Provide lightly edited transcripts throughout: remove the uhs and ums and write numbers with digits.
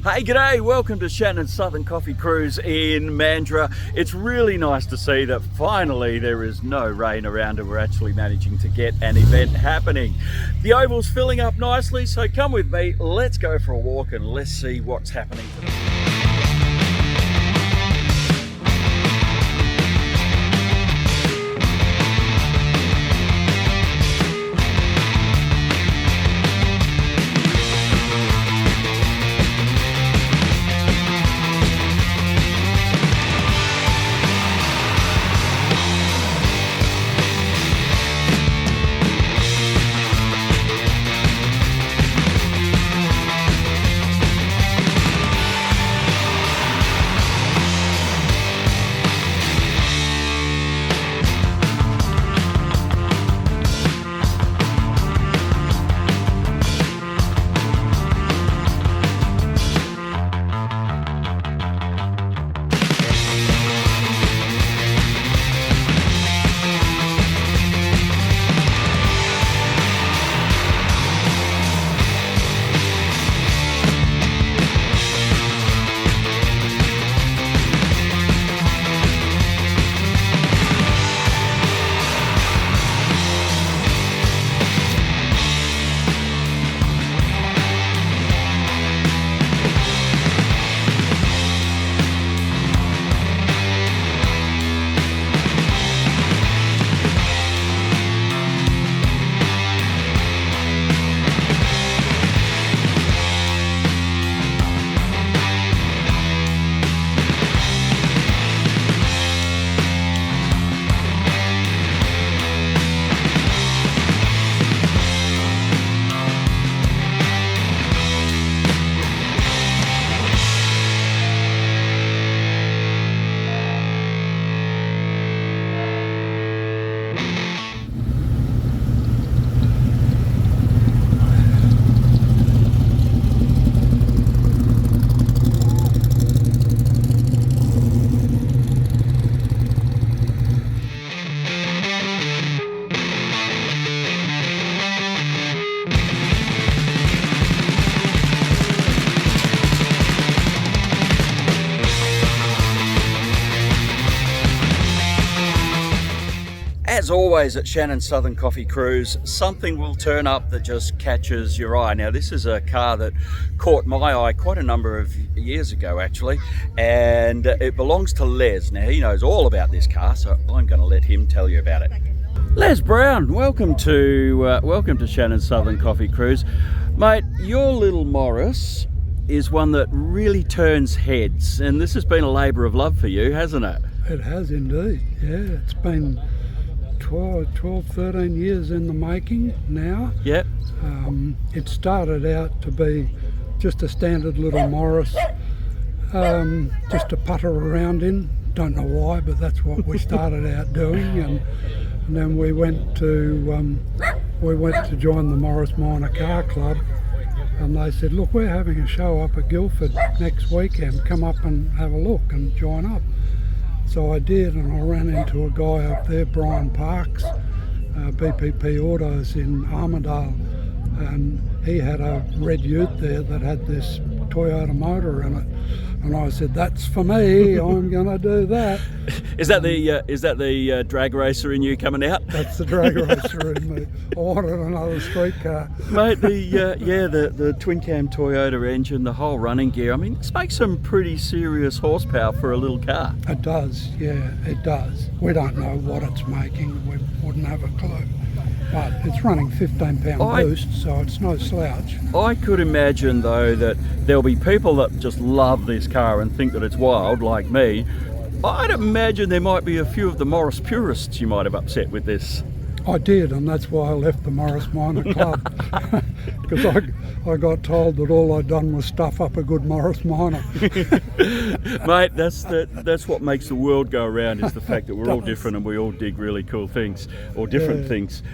Hey, g'day, welcome to Shannons Southern Coffee Cruise in Mandurah. It's really nice to see that finally there is no rain around and we're actually managing to get an event happening. The oval's filling up nicely, so come with me, let's go for a walk and let's see what's happening today. As always at Shannons Southern Coffee Cruise, something will turn up that just catches your eye. Now this is a car that caught my eye quite a number of years ago actually, and it belongs to Les. Now he knows all about this car, so I'm going to let him tell you about it. Les Brown, welcome to Shannons Southern Coffee Cruise. Mate, your little Morris is one that really turns heads, and this has been a labour of love for you, hasn't it? It has indeed, yeah. It's been 12, 13 years in the making now. Yep. It started out to be just a standard little Morris, just to putter around in. Don't know why, but that's what we started out doing. And then we went to join the Morris Minor Car Club, and they said, look, we're having a show up at Guildford next weekend. Come up and have a look and join up. So I did, and I ran into a guy up there, Brian Parks, BPP Autos in Armidale, and he had a red ute there that had this Toyota motor in it, and I said, that's for me, I'm going to do that. Is that the drag racer in you coming out? That's the drag racer in me. I wanted another street car. Mate, the twin cam Toyota engine, the whole running gear, I mean, this makes some pretty serious horsepower for a little car. It does, yeah, it does. We don't know what it's making, we wouldn't have a clue. But it's running 15-pound boost, so it's no slouch. I could imagine, though, that there'll be people that just love this car and think that it's wild, like me. I'd imagine there might be a few of the Morris purists you might have upset with this. I did, and that's why I left the Morris Minor Club, because I got told that all I'd done was stuff up a good Morris Minor. Mate, that's what makes the world go around, is the fact that we're all different and we all dig really cool things, or different things.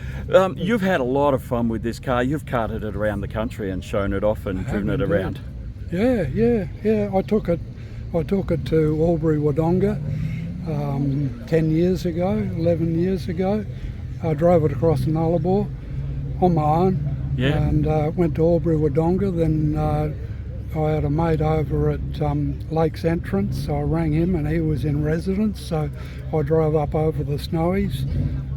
You've had a lot of fun with this car. You've carted it around the country and shown it off and driven it around. Yeah. I took it to Albury Wodonga 10 years ago, 11 years ago. I drove it across the Nullarbor on my own, and went to Albury Wodonga, then I had a mate over at Lakes Entrance, so I rang him and he was in residence, so I drove up over the Snowies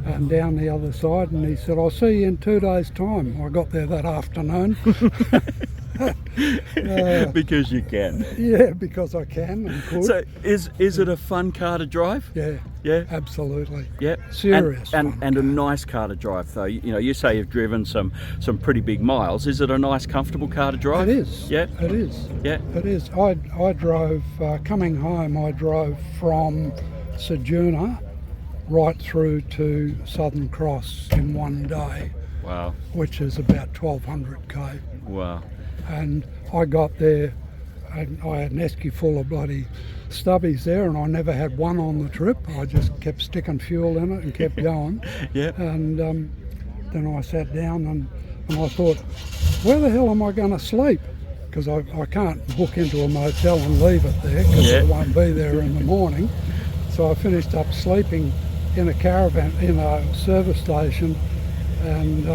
and down the other side, and he said, I'll see you in 2 days' time. I got there that afternoon. Because you can. Yeah, because I can and could. So is it a fun car to drive? Yeah. Yeah. Absolutely. Yeah. Serious and fun and a car. nice car to drive though. You know, you say you've driven some pretty big miles. Is it a nice, comfortable car to drive? It is. Yeah. It is. Yeah. It is. I drove, coming home, I drove from Ceduna right through to Southern Cross in 1 day, Wow. which is about 1,200 k. Wow. And I got there and I had an esky full of bloody stubbies there, and I never had one on the trip. I just kept sticking fuel in it and kept going. Yeah. And then I sat down and I thought, where the hell am I going to sleep? Because I can't book into a motel and leave it there because Yeah. it won't be there in the morning. So I finished up sleeping in a caravan, in a service station, and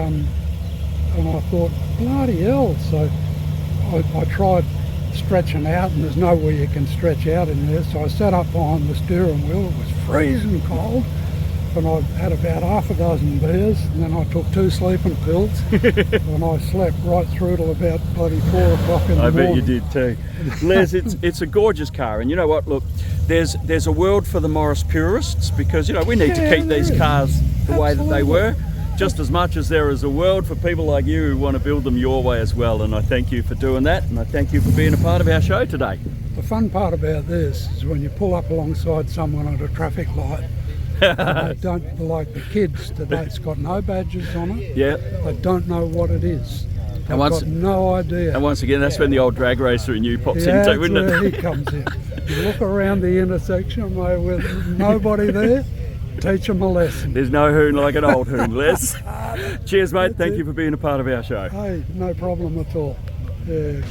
I thought, bloody hell. So I tried stretching out, and there's nowhere you can stretch out in there, so I sat up behind the steering wheel. It was freezing cold, and I had about half a dozen beers, and then I took 2 sleeping pills, and I slept right through till about bloody 4 o'clock in the I morning. bet you did too. Les, it's a gorgeous car, and you know what? Look, there's a world for the Morris purists, because you know we need to Yeah, keep there these is. cars the way that they Absolutely. were, just as much as there is a world for people like you who want to build them your way as well. And I thank you for doing that, and I thank you for being a part of our show today. The fun part about this is when you pull up alongside someone at a traffic light, and they don't, like the kids today, it's got no badges on it. Yeah. They don't know what it is. They've once- got no idea. And once again, that's when the old drag racer in you pops Yeah, into, that's isn't where it? he comes in. You look around the intersection, mate, with nobody there, teach them a lesson. There's no hoon like an old hoon, Les. Cheers, mate. That's Thank it. you for being a part of our show. Hey, no problem at all. Yeah.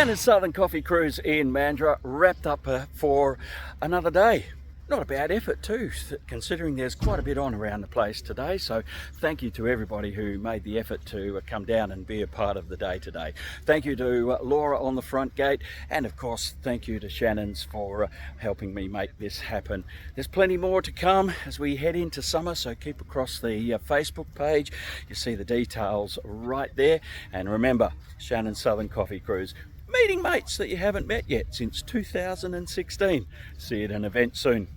Shannon's Southern Coffee Cruise in Mandurah wrapped up for another day. Not a bad effort too, considering there's quite a bit on around the place today. So thank you to everybody who made the effort to come down and be a part of the day today. Thank you to Laura on the front gate, and of course thank you to Shannons for helping me make this happen. There's plenty more to come as we head into summer, so keep across the Facebook page. You see the details right there. And remember, Shannon's Southern Coffee Cruise, meeting mates that you haven't met yet since 2016. See you at an event soon.